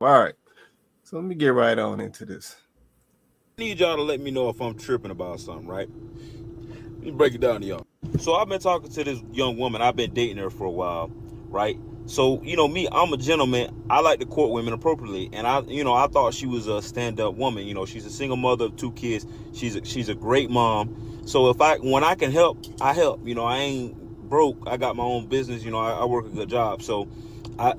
All right. So let me get right on into this. I need y'all to let me know if I'm tripping about something, right? Let me break it down to y'all. So I've been talking to this young woman. I've been dating her for a while, right? So me, I'm a gentleman. I like to court women appropriately, and I thought she was a stand-up woman. She's a single mother of 2 kids. She's a great mom. So when I can help, I help. I ain't broke. I got my own business. I work a good job. So I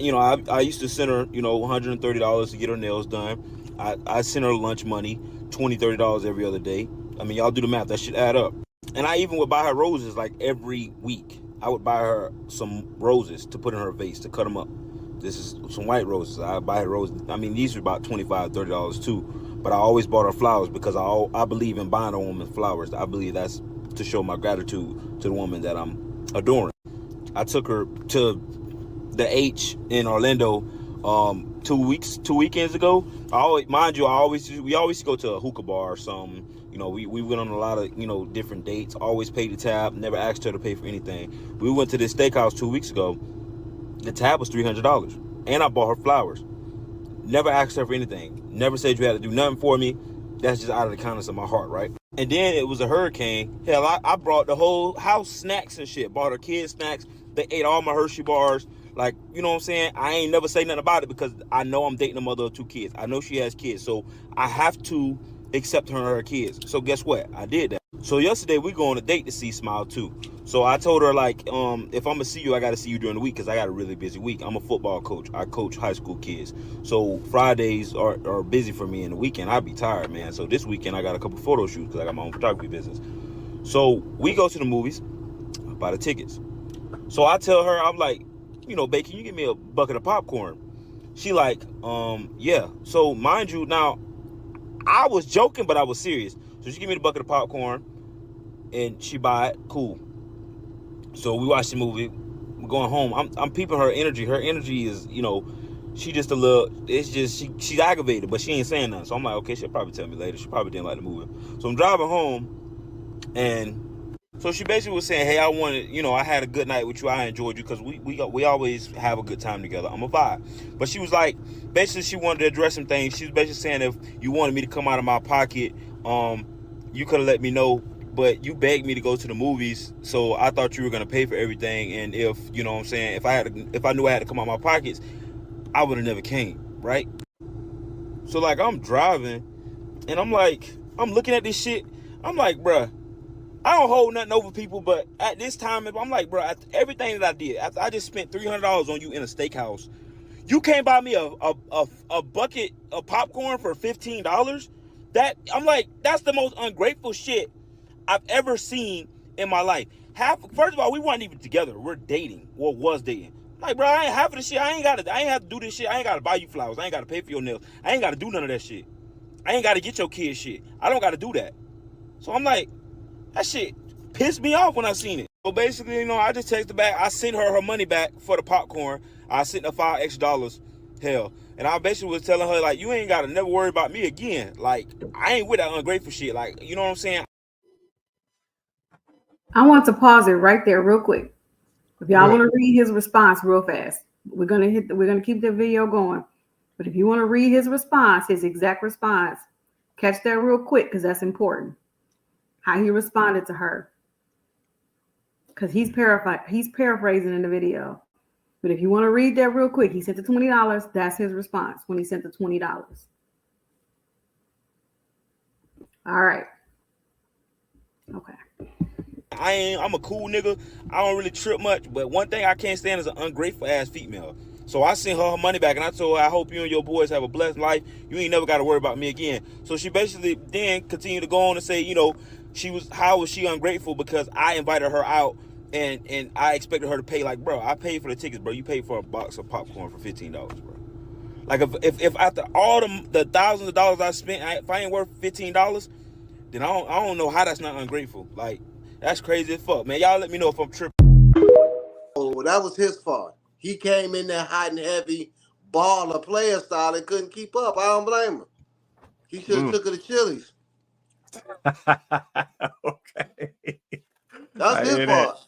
used to send her $130 to get her nails done. I send her lunch money, $20-$30 every other day. I mean, y'all do the math. That should add up. And I even would buy her roses like every week. I would buy her some roses to put in her vase to cut them up. This is some white roses. I buy her roses. I mean, these are about $25-$30 too. But I always bought her flowers because I believe in buying a woman flowers. I believe that's to show my gratitude to the woman that I'm adoring. I took her to the H in Orlando 2 weekends ago. We always go to a hookah bar or something. We went on a lot of different dates. Always paid the tab. Never asked her to pay for anything. We went to this steakhouse 2 weeks ago. The tab was $300, and I bought her flowers. Never asked her for anything. Never said you had to do nothing for me. That's just out of the kindness of my heart, right? And then it was a hurricane. Hell, I brought the whole house snacks and shit. Bought her kids snacks. They ate all my Hershey bars. Like, you know what I'm saying? I ain't never say nothing about it because I know I'm dating a mother of 2 kids. I know she has kids. So I have to accept her and her kids. So guess what? I did that. So yesterday we go on a date to see Smile too. So I told her, like, if I'm gonna see you, I gotta see you during the week because I got a really busy week. I'm a football coach. I coach high school kids. So Fridays are busy for me, and the weekend I be tired, man. So this weekend I got a couple photo shoots because I got my own photography business. So we go to the movies, I buy the tickets. So I tell her, I'm like, babe, can you give me a bucket of popcorn? She like, yeah. So mind you, now I was joking, but I was serious. So she give me the bucket of popcorn, and she buy it. Cool. So we watch the movie. We're going home. I'm peeping her energy. Her energy is, she just a little. It's just she's aggravated, but she ain't saying nothing. So I'm like, okay, she'll probably tell me later. She probably didn't like the movie. So I'm driving home, and so she basically was saying, hey, I wanted, I had a good night with you. I enjoyed you because we always have a good time together. I'm a vibe. But she was like, basically, she wanted to address some things. She was basically saying if you wanted me to come out of my pocket, you could have let me know. But you begged me to go to the movies, so I thought you were gonna pay for everything. And if you know what I'm saying, if I knew I had to come out of my pockets, I would have never came, right? So like I'm driving, and I'm looking at this shit. I'm like, bruh, I don't hold nothing over people, but at this time, I'm like, bro, everything that I did, I just spent $300 on you in a steakhouse. You can't buy me a bucket of popcorn for $15. I'm like, that's the most ungrateful shit I've ever seen in my life. First of all, we weren't even together. We're dating, or was dating. I'm like, bro, I ain't half of this shit. I ain't have to do this shit. I ain't gotta buy you flowers. I ain't gotta pay for your nails. I ain't gotta do none of that shit. I ain't gotta get your kids shit. I don't gotta do that. So I'm like, that shit pissed me off when I seen it. So basically, I just texted back. I sent her money back for the popcorn. I sent her $5 extra. Hell. And I basically was telling her, like, you ain't got to never worry about me again. Like, I ain't with that ungrateful shit. Like, you know what I'm saying? I want to pause it right there real quick. If Go y'all ahead. want to read his response real fast, we're gonna keep the video going. But if you want to read his response, his exact response, catch that real quick because that's important. How he responded to her. Because he's paraphrasing in the video. But if you want to read that real quick, he sent the $20. That's his response when he sent the $20. All right. Okay. I'm a cool nigga. I don't really trip much. But one thing I can't stand is an ungrateful ass female. So I sent her money back, and I told her, I hope you and your boys have a blessed life. You ain't never got to worry about me again. So she basically then continued to go on and say, how was she ungrateful because I invited her out and I expected her to pay. Like, bro, I paid for the tickets, bro. You paid for a box of popcorn for $15, bro. Like, if after all the thousands of dollars I spent, if I ain't worth $15, then I don't know how that's not ungrateful. Like, that's crazy as fuck, man. Y'all let me know if I'm tripping. Oh, that was his fault. He came in there hot and heavy, baller player style, and couldn't keep up. I don't blame him. He should have Mm. took her to Chili's. Okay. That's I his hear that. fault.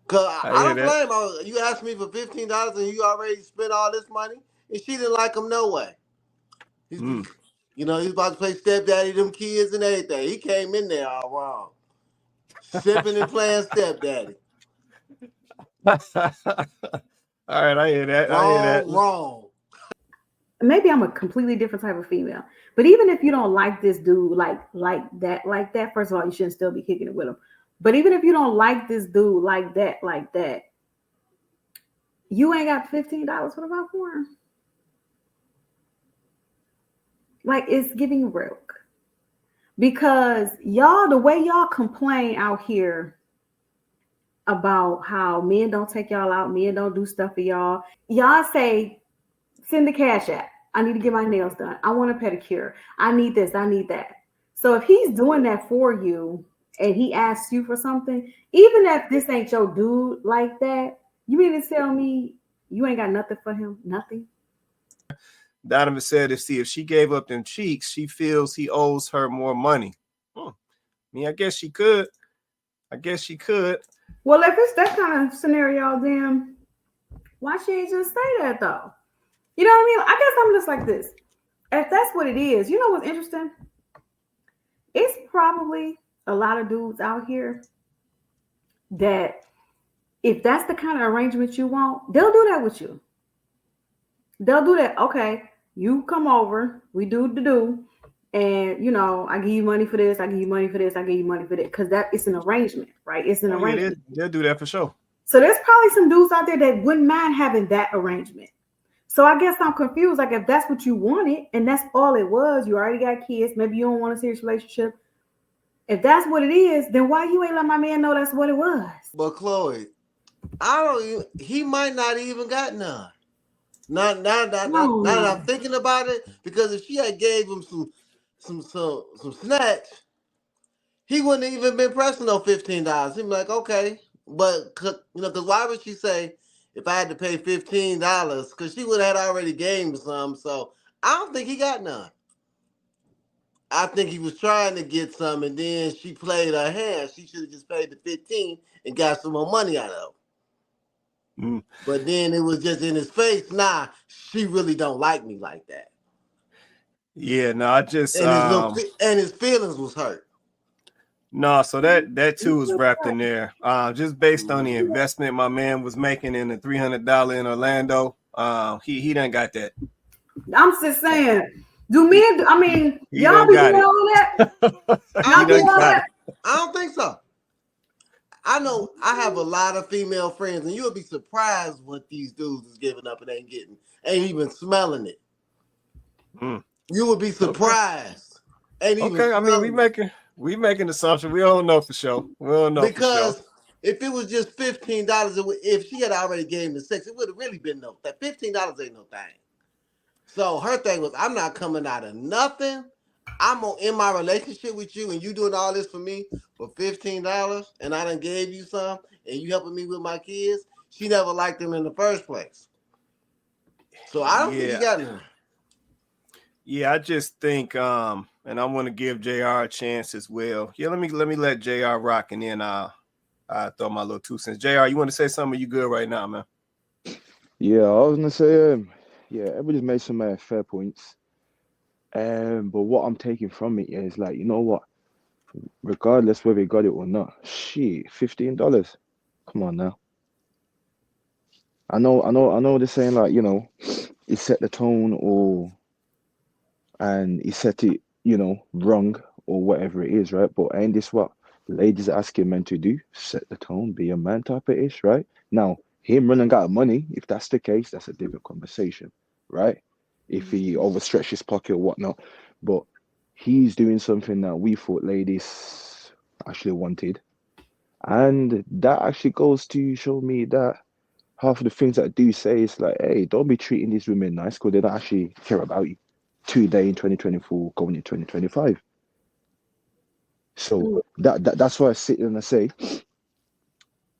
Cause I I hear don't that. blame him. You asked me for $15 and you already spent all this money. and she didn't like him no way. He's, Mm. you know, he's about to play stepdaddy, them kids and everything. He came in there all wrong, simping and playing stepdaddy. All right, I hear that. I hear that. Wrong. Maybe I'm a completely different type of female. But even if you don't like this dude like that, first of all, you shouldn't still be kicking it with him. But even if you don't like this dude like that, you ain't got $15 for the popcorn. Like, it's giving broke. Because y'all, the way y'all complain out here about how men don't take y'all out, men don't do stuff for y'all. Y'all say, send the cash app. I need to get my nails done. I want a pedicure. I need this. I need that. So if he's doing that for you and he asks you for something, even if this ain't your dude like that, you mean to tell me you ain't got nothing for him? Nothing? Donovan said, if she gave up them cheeks, she feels he owes her more money. I mean, I guess she could. Well, if it's that kind of scenario, then why she ain't just say that though? You know what I mean? I guess I'm just like this. If that's what it is, you know what's interesting? It's probably a lot of dudes out here that if that's the kind of arrangement you want, they'll do that with you. They'll do that. Okay, you come over, we do, and you know, I give you money for this, I give you money for this, I give you money for that, because that it's an arrangement, right? It's an arrangement. They'll do that for sure. So there's probably some dudes out there that wouldn't mind having that arrangement. So I guess I'm confused. Like, if that's what you wanted and that's all it was, you already got kids, maybe you don't want a serious relationship. If that's what it is, then why you ain't let my man know that's what it was? But Chloe, he might not even got none. Now that I'm thinking about it, because if she had gave him some snacks, he wouldn't have even been pressing no $15. He'd be like, okay, but because why would she say if I had to pay $15? Because she would have already gave him some. So I don't think he got none. I think he was trying to get some, and then she played her hand. She should have just paid the 15 and got some more money out of him. But then it was just in his face. Nah, she really don't like me like that. Yeah, no, I just and his feelings was hurt. No, so that too is wrapped in there. Just based on the investment my man was making in the $300 in Orlando, he done got that. I'm just saying, do men? I mean, y'all be doing all that? I don't think so. I know I have a lot of female friends, and you'll be surprised what these dudes is giving up and ain't even smelling it. You would be surprised. Okay, I mean, we making assumptions. We don't know for sure. We don't know because if it was just $15, if she had already gave him the sex, it would have really been no. That $15 ain't no thing. So her thing was, I'm not coming out of nothing. I'm in my relationship with you, and you doing all this for me for $15, and I done gave you some, and you helping me with my kids. She never liked him in the first place. So I don't think he got none. Yeah, I just think, and I want to give JR a chance as well. Yeah, let me let JR rock, and then I'll throw my little 2 cents. JR, you want to say something? You good right now, man? Yeah, I was gonna say, everybody's made some fair points. But what I'm taking from it is like, you know what? Regardless whether you got it or not, shit, $15. Come on now. I know they're saying like, you know, he set the tone and he set it, you know, wrong or whatever it is, right? But ain't this what ladies are asking men to do? Set the tone, be a man type of ish, right? Now, him running out of money, if that's the case, that's a different conversation, right? If he overstretched his pocket or whatnot. But he's doing something that we thought ladies actually wanted. And that actually goes to show me that half of the things that I do say is like, hey, don't be treating these women nice because they don't actually care about you today in 2024 going in 2025. So that's why I sit and I say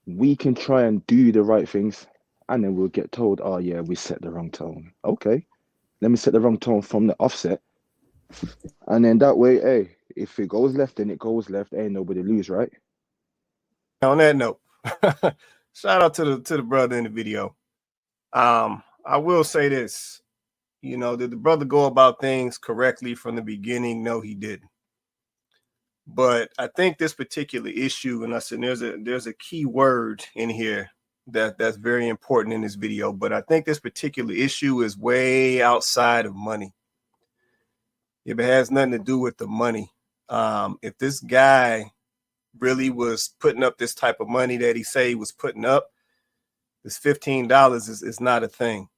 we can try and do the right things and then we'll get told, oh yeah, we set the wrong tone. Okay, let me set the wrong tone from the offset, and then that way, hey, if it goes left, then it goes left. Ain't nobody lose, right? On that note, shout out to the brother in the video. I will say this: You know, did the brother go about things correctly from the beginning? No, he didn't. But I think this particular issue, and I said there's a key word in here that's very important in this video, but I think this particular issue is way outside of money. If it has nothing to do with the money, if this guy really was putting up this type of money that he say he was putting up, this $15 is not a thing.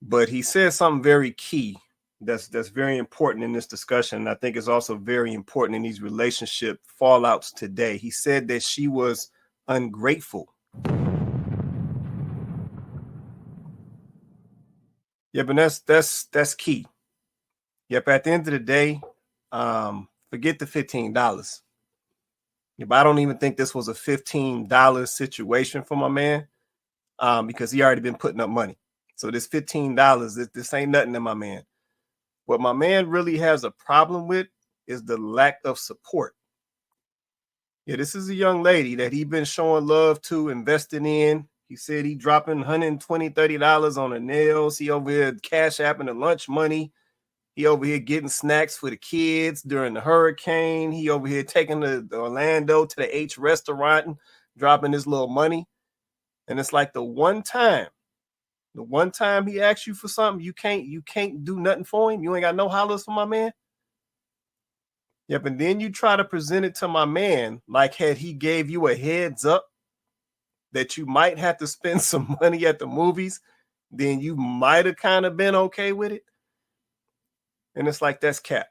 But he said something very key that's very important in this discussion. And I think it's also very important in these relationship fallouts today. He said that she was ungrateful. Yeah, but that's key. Yep, at the end of the day, forget the $15. Yep, I don't even think this was a $15 situation for my man, because he already been putting up money. So this $15, this ain't nothing to my man. What my man really has a problem with is the lack of support. Yeah, this is a young lady that he been showing love to, investing in. He said he dropping $120, $30 on her nails. He over here cash apping the lunch money. He over here getting snacks for the kids during the hurricane. He over here taking the Orlando to the H restaurant and dropping his little money. And it's like the one time he asks you for something, you can't do nothing for him. You ain't got no hollers for my man. Yep, and then you try to present it to my man like had he gave you a heads up that you might have to spend some money at the movies, then you might have kind of been okay with it. And it's like, that's cap.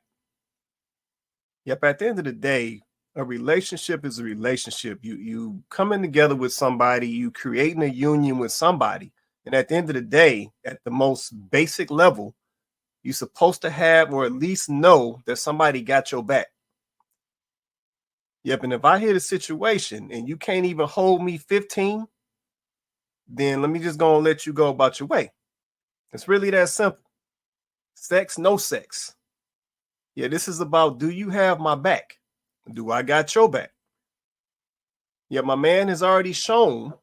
Yep, at the end of the day, a relationship is a relationship. You coming together with somebody, you creating a union with somebody. And at the end of the day, at the most basic level, you're supposed to have, or at least know, that somebody got your back. Yep, and if I hear the situation and you can't even hold me 15, then let me just go and let you go about your way. It's really that simple. Sex, no sex. Yeah, this is about, do you have my back? Do I got your back? Yeah, my man has already shown,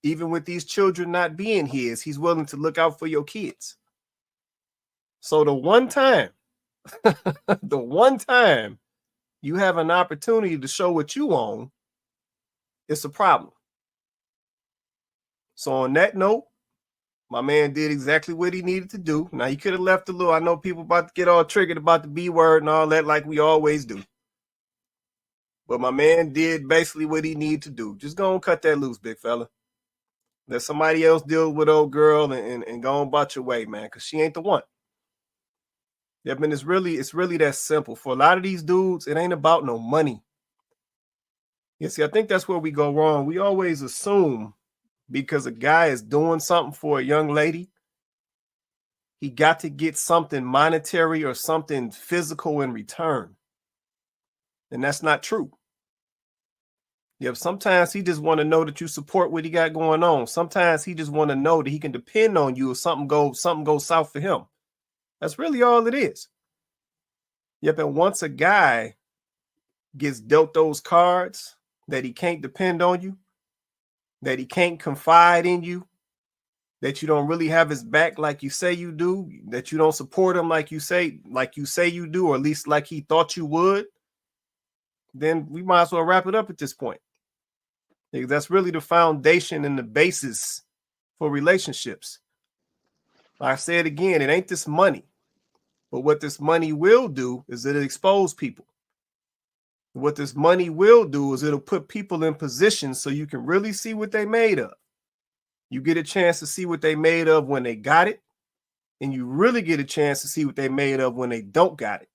even with these children not being his, he's willing to look out for your kids. So the one time you have an opportunity to show what you own, it's a problem. So on that note, my man did exactly what he needed to do. Now, he could have left a little. I know people about to get all triggered about the B word and all that, like we always do. But my man did basically what he needed to do. Just go and cut that loose, big fella. Let somebody else deal with old girl and go on about your way, man, because she ain't the one. Yeah, man, it's really that simple. For a lot of these dudes, it ain't about no money. You see, I think that's where we go wrong. We always assume because a guy is doing something for a young lady, he got to get something monetary or something physical in return. And that's not true. Yeah, sometimes he just want to know that you support what he got going on. Sometimes he just want to know that he can depend on you if something goes south for him. That's really all it is. Yep, and once a guy gets dealt those cards that he can't depend on you, that he can't confide in you, that you don't really have his back like you say you do, that you don't support him like you say you do, or at least like he thought you would, then we might as well wrap it up at this point. Because that's really the foundation and the basis for relationships. Like I said again, it ain't this money. But what this money will do is it'll expose people. What this money will do is it'll put people in positions so you can really see what they made of. You get a chance to see what they made of when they got it, and you really get a chance to see what they made of when they don't got it.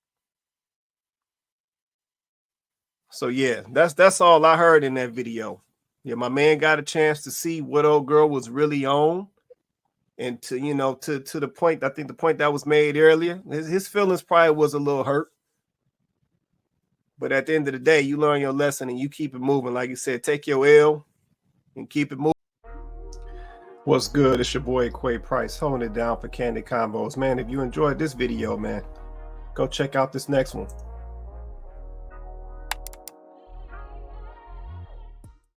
So yeah, that's all I heard in that video. Yeah, my man got a chance to see what old girl was really on. And to the point, I think the point that was made earlier, his feelings probably was a little hurt. But at the end of the day, you learn your lesson and you keep it moving. Like you said, take your L and keep it moving. What's good? It's your boy Quay Price, holding it down for Candid Convos. Man, if you enjoyed this video, man, go check out this next one.